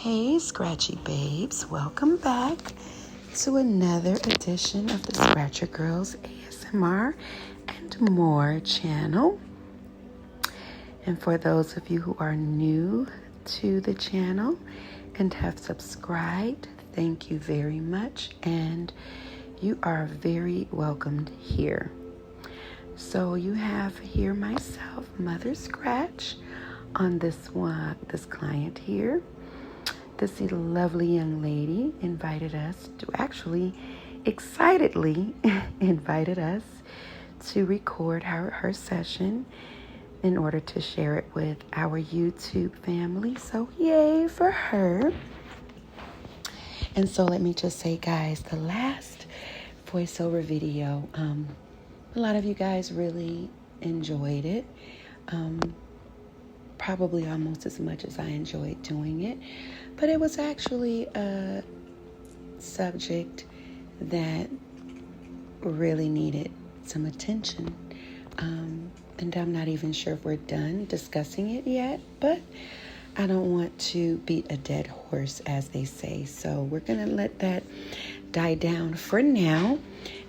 Hey, Scratchy Babes, welcome back to another edition of the Scratcher Girls ASMR and More channel. And for those of you who are new to the channel and have subscribed, thank you very much, and you are very welcomed here. So you have here myself, Mother Scratch, on this client here. This lovely young lady excitedly invited us to record her session in order to share it with our YouTube family. So yay for her. And so let me just say, guys, the last voiceover video, a lot of you guys really enjoyed it. Probably almost as much as I enjoyed doing it. But it was actually a subject that really needed some attention. And I'm not even sure if we're done discussing it yet, but I don't want to beat a dead horse, as they say. So we're going to let that die down for now.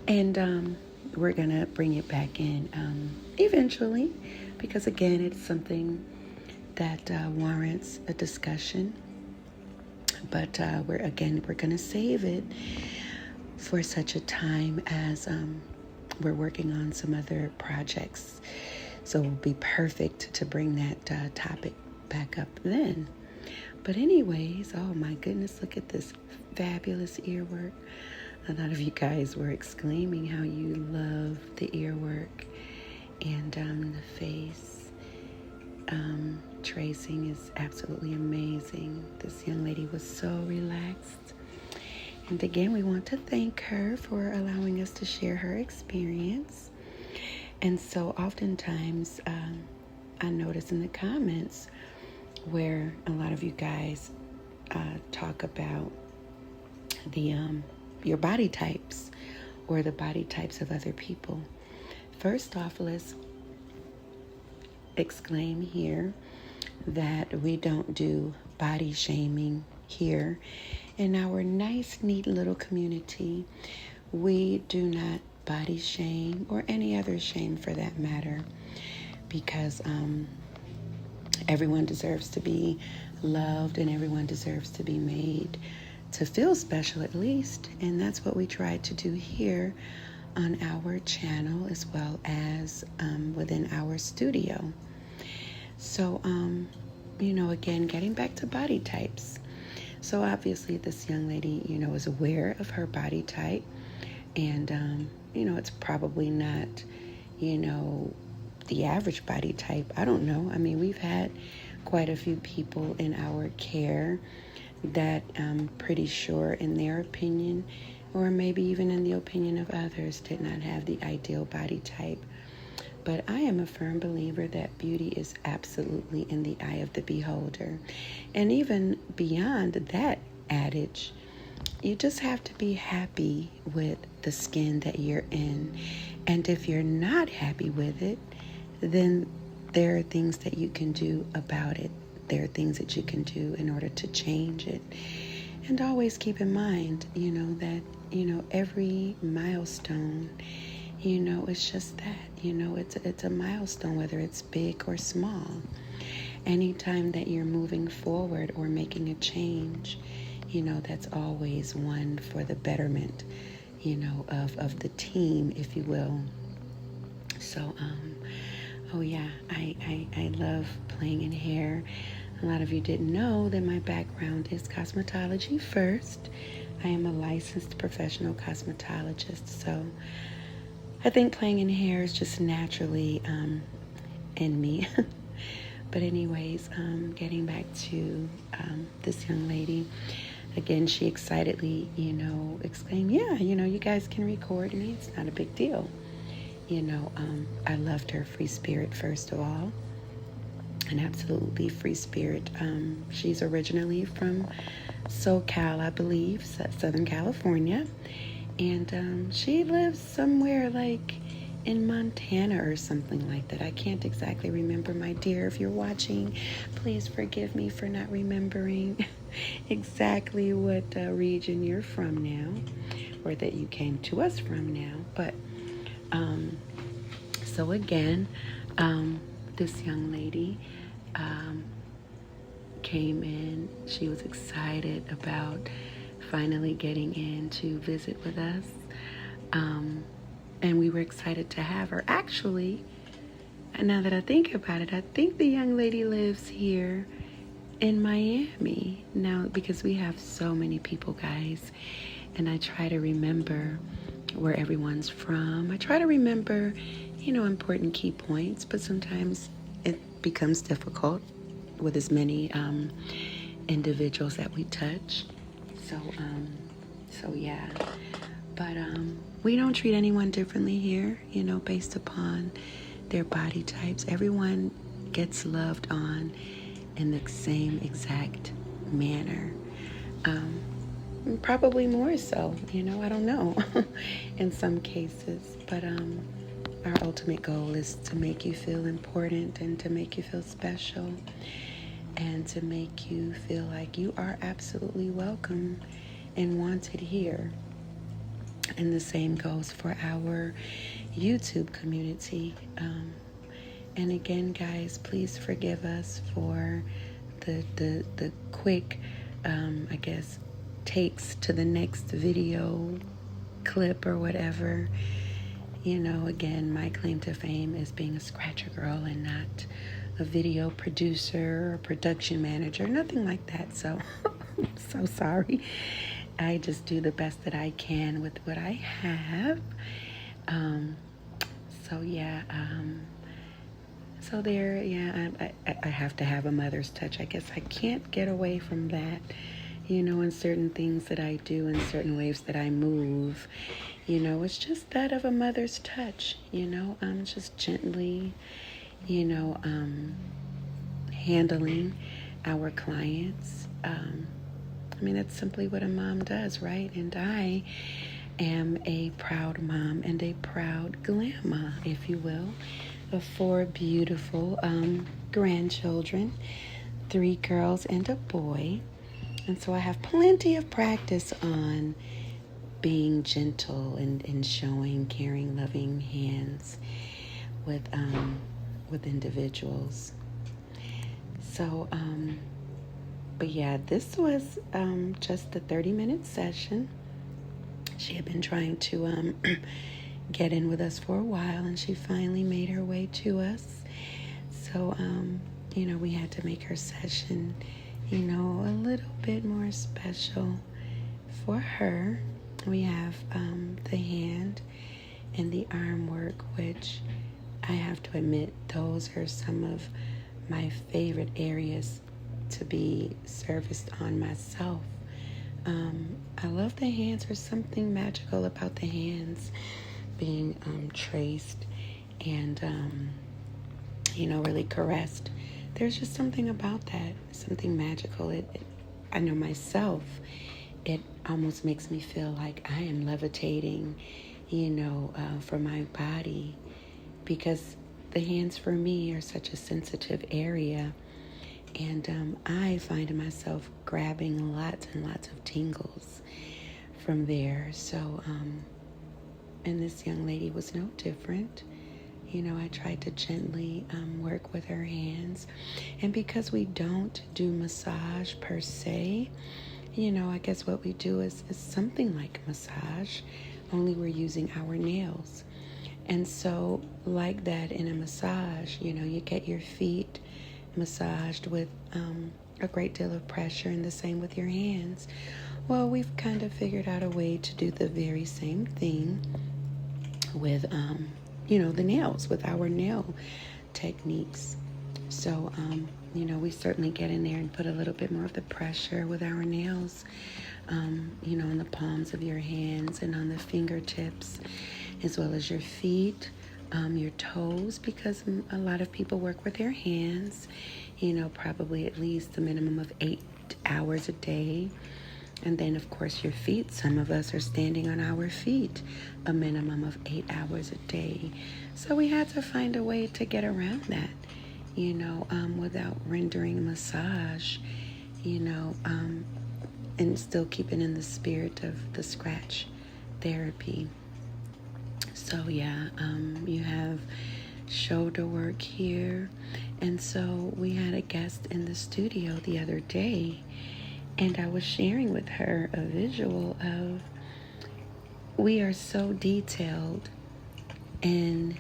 And we're going to bring it back in eventually, because, again, it's something that warrants a discussion. But we're going to save it for such a time as we're working on some other projects. So it will be perfect to bring that topic back up then. But anyways, oh my goodness, look at this fabulous earwork. A lot of you guys were exclaiming how you love the earwork and the face. Tracing is absolutely amazing. This young lady was so relaxed. And again, we want to thank her for allowing us to share her experience. And so oftentimes, I notice in the comments where a lot of you guys talk about your body types or the body types of other people. First off, let's exclaim here that we don't do body shaming here in our nice, neat little community. We do not body shame, or any other shame for that matter, because everyone deserves to be loved and everyone deserves to be made to feel special, at least. And that's what we try to do here on our channel, as well as within our studio. So, again, getting back to body types. So obviously this young lady, is aware of her body type. And, it's probably not, the average body type. I don't know. I mean, we've had quite a few people in our care that I'm pretty sure, in their opinion, or maybe even in the opinion of others, did not have the ideal body type. But I am a firm believer that beauty is absolutely in the eye of the beholder. And even beyond that adage, you just have to be happy with the skin that you're in. And if you're not happy with it, then there are things that you can do about it. There are things that you can do in order to change it. And always keep in mind, that, every milestone, it's just that, it's a milestone, whether it's big or small. Anytime that you're moving forward or making a change, that's always one for the betterment, of the team, if you will. So, I love playing in hair. A lot of you didn't know that my background is cosmetology first. I am a licensed professional cosmetologist, so I think playing in hair is just naturally in me. But anyways, getting back to this young lady. Again, she excitedly, exclaimed, yeah, you guys can record me. It's not a big deal. I loved her free spirit, first of all. An absolutely free spirit. She's originally from SoCal, I believe, Southern California. And she lives somewhere like in Montana or something like that. I can't exactly remember, my dear. If you're watching, please forgive me for not remembering exactly what region you're from now, or that you came to us from now. But so again, this young lady came in. She was excited about finally getting in to visit with us. And we were excited to have her. Actually, now that I think about it, I think the young lady lives here in Miami now, because we have so many people, guys. And I try to remember where everyone's from. I try to remember, important key points, but sometimes it becomes difficult with as many individuals that we touch. So yeah. But we don't treat anyone differently here, based upon their body types. Everyone gets loved on in the same exact manner. Probably more so, I don't know, in some cases. But our ultimate goal is to make you feel important and to make you feel special and to make you feel like you are absolutely welcome and wanted here. And the same goes for our YouTube community. And again, guys, please forgive us for the quick, takes to the next video clip or whatever. Again, my claim to fame is being a scratcher girl and not a video producer or production manager, nothing like that. So I'm so sorry. I just do the best that I can with what I have. I have to have a mother's touch. I guess I can't get away from that, in certain things that I do, in certain ways that I move. It's just that of a mother's touch, just gently, handling our clients. That's simply what a mom does, right? And I am a proud mom and a proud grandma, if you will, of 4 beautiful grandchildren, 3 girls and a boy. And so I have plenty of practice on being gentle and showing caring, loving hands with individuals. So, but yeah, this was just a 30-minute session. She had been trying to get in with us for a while, and she finally made her way to us. So, we had to make her session, a little bit more special for her. We have the hand and the arm work, which I have to admit, those are some of my favorite areas to be serviced on myself. I love the hands. There's something magical about the hands being traced and, really caressed. There's just something about that, something magical. I know myself, it almost makes me feel like I am levitating, for my body, because the hands for me are such a sensitive area. And I find myself grabbing lots and lots of tingles from there. So, and this young lady was no different. I tried to gently work with her hands. And because we don't do massage per se, I guess what we do is something like massage, only we're using our nails. And so like that in a massage, you get your feet massaged with a great deal of pressure, and the same with your hands. Well, we've kind of figured out a way to do the very same thing with, the nails, with our nail techniques. So, we certainly get in there and put a little bit more of the pressure with our nails, on the palms of your hands and on the fingertips, as well as your feet, your toes, because a lot of people work with their hands, probably at least a minimum of 8 hours a day. And then, of course, your feet. Some of us are standing on our feet a minimum of 8 hours a day. So we had to find a way to get around that, without rendering massage, and still keeping in the spirit of the scratch therapy. So yeah, you have shoulder work here. And so we had a guest in the studio the other day, and I was sharing with her a visual of, we are so detailed in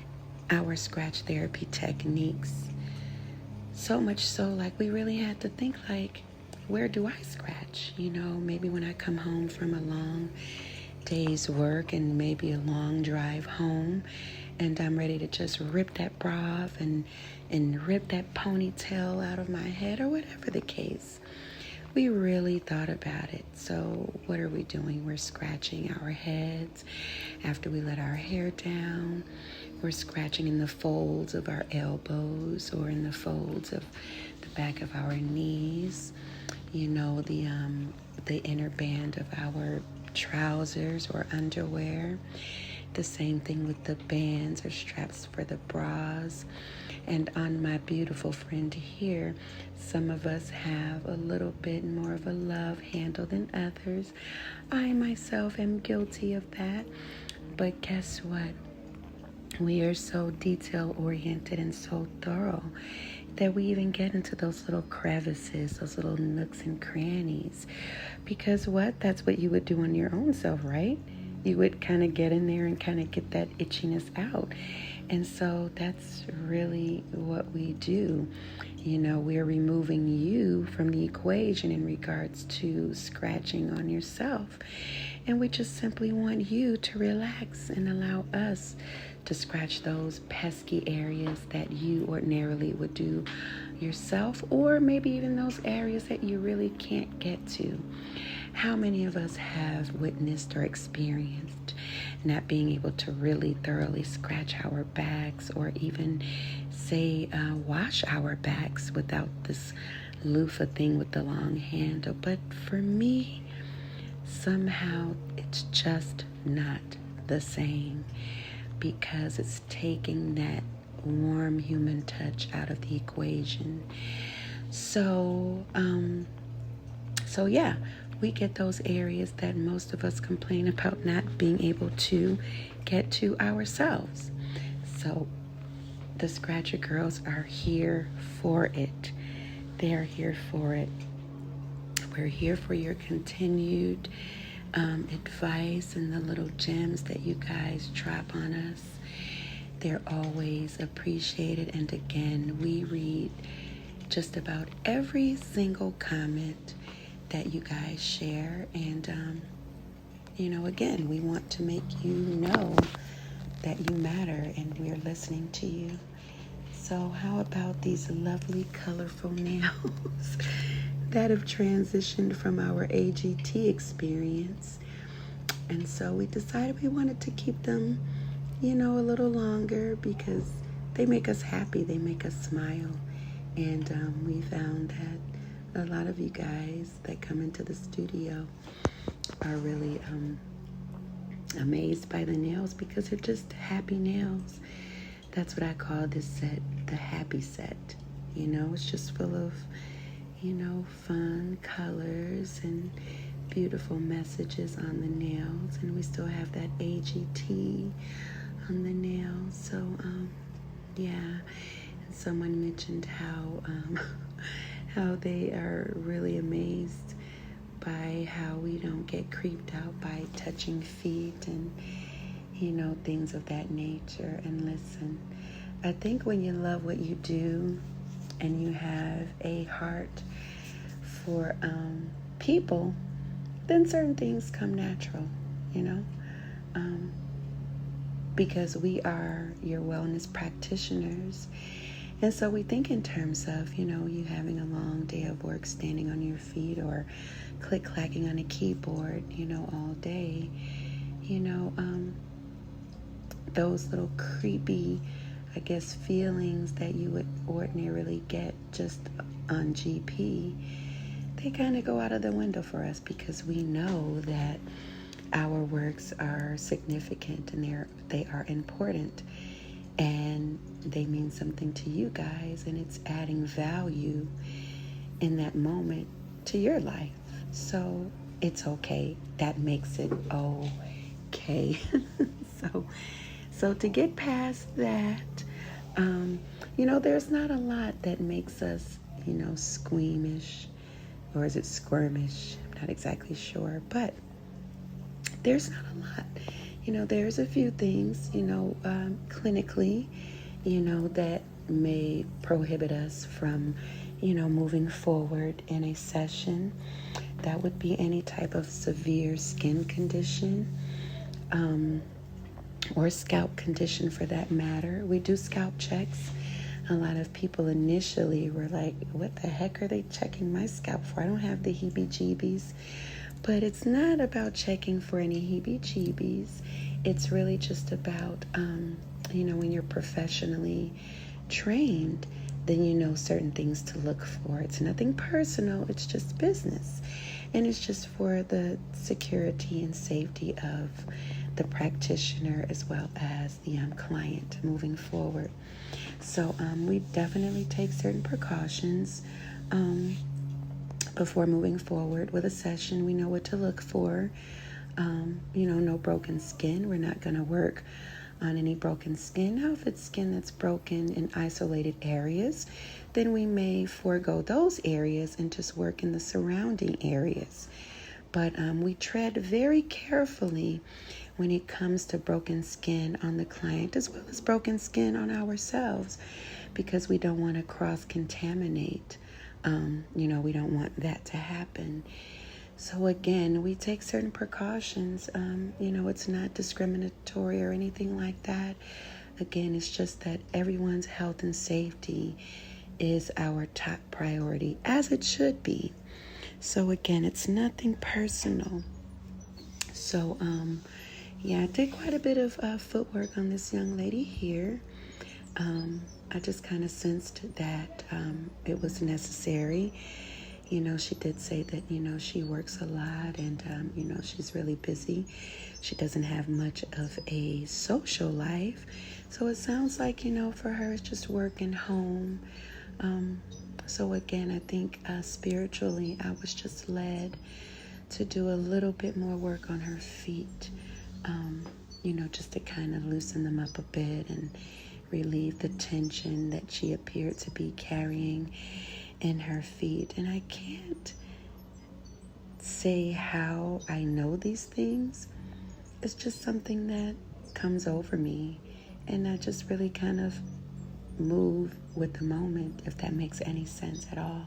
our scratch therapy techniques. So much so, like, we really had to think, like, where do I scratch? Maybe when I come home from a long day's work and maybe a long drive home, and I'm ready to just rip that bra off and rip that ponytail out of my head, or whatever the case. We really thought about it. So what are we doing? We're scratching our heads after we let our hair down. We're scratching in the folds of our elbows or in the folds of the back of our knees. The inner band of our trousers or underwear. The same thing with the bands or straps for the bras. And on my beautiful friend here, some of us have a little bit more of a love handle than others. I myself am guilty of that. But guess what? We are so detail-oriented and so thorough that we even get into those little crevices, those little nooks and crannies. Because what? That's what you would do on your own self, right? You would kind of get in there and kind of get that itchiness out. And so that's really what we do. We're removing you from the equation in regards to scratching on yourself. And we just simply want you to relax and allow us to scratch those pesky areas that you ordinarily would do yourself, or maybe even those areas that you really can't get to. How many of us have witnessed or experienced not being able to really thoroughly scratch our backs, or even say wash our backs without this loofah thing with the long handle? But for me, somehow it's just not the same, because it's taking that warm human touch out of the equation. So yeah, we get those areas that most of us complain about not being able to get to ourselves. So the Scratcher Girls are here for it. They are here for it. We're here for your continued advice and the little gems that you guys drop on us. They're always appreciated. And again, we read just about every single comment that you guys share. And, again, we want to make you know that you matter and we're listening to you. So how about these lovely, colorful nails that have transitioned from our AGT experience? And so we decided we wanted to keep them, a little longer, because they make us happy. They make us smile. And we found that a lot of you guys that come into the studio are really amazed by the nails, because they're just happy nails. That's what I call this set, the happy set. It's just full of, fun colors and beautiful messages on the nails. And we still have that AGT on the nails. So, yeah. And someone mentioned how they are really amazed by how we don't get creeped out by touching feet and, things of that nature. And listen, I think when you love what you do and you have a heart for people, then certain things come natural, because we are your wellness practitioners. And so we think in terms of, you having a long day of work standing on your feet or click-clacking on a keyboard, all day, those little creepy, I guess, feelings that you would ordinarily get just on GP, they kind of go out of the window for us, because we know that our works are significant and they are important, and they mean something to you guys, and it's adding value in that moment to your life. So it's okay. That makes it okay. So to get past that, there's not a lot that makes us, squeamish, or is it squirmish? I'm not exactly sure, but there's not a lot. There's a few things, clinically, that may prohibit us from, moving forward in a session. That would be any type of severe skin condition, or scalp condition for that matter. We do scalp checks. A lot of people initially were like, what the heck are they checking my scalp for? I don't have the heebie-jeebies. But it's not about checking for any heebie-jeebies. It's really just about, when you're professionally trained, then you know certain things to look for. It's nothing personal. It's just business. And it's just for the security and safety of the practitioner as well as the client moving forward. So we definitely take certain precautions before moving forward with a session. We know what to look for. No broken skin. We're not going to work on any broken skin. Now, if it's skin that's broken in isolated areas, then we may forego those areas and just work in the surrounding areas. But we tread very carefully when it comes to broken skin on the client, as well as broken skin on ourselves, because we don't want to cross-contaminate. We don't want that to happen. So again, we take certain precautions. It's not discriminatory or anything like that. Again, it's just that everyone's health and safety is our top priority, as it should be. So again, it's nothing personal. So, I did quite a bit of footwork on this young lady here. I just kind of sensed that it was necessary. She did say that, she works a lot and, she's really busy. She doesn't have much of a social life. So it sounds like, for her, it's just work and home. So again, I think spiritually, I was just led to do a little bit more work on her feet, just to kind of loosen them up a bit and relieve the tension that she appeared to be carrying in her feet. And I can't say how I know these things. It's just something that comes over me, and I just really kind of move with the moment, if that makes any sense at all.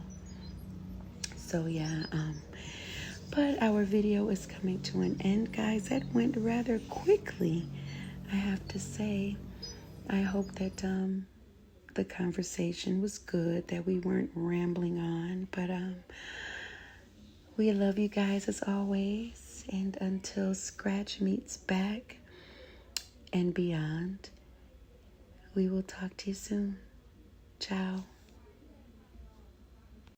So but our video is coming to an end, guys. That went rather quickly, I have to say. I hope that the conversation was good, that we weren't rambling on, but we love you guys as always, and until Scratch meets back and beyond, we will talk to you soon. Ciao.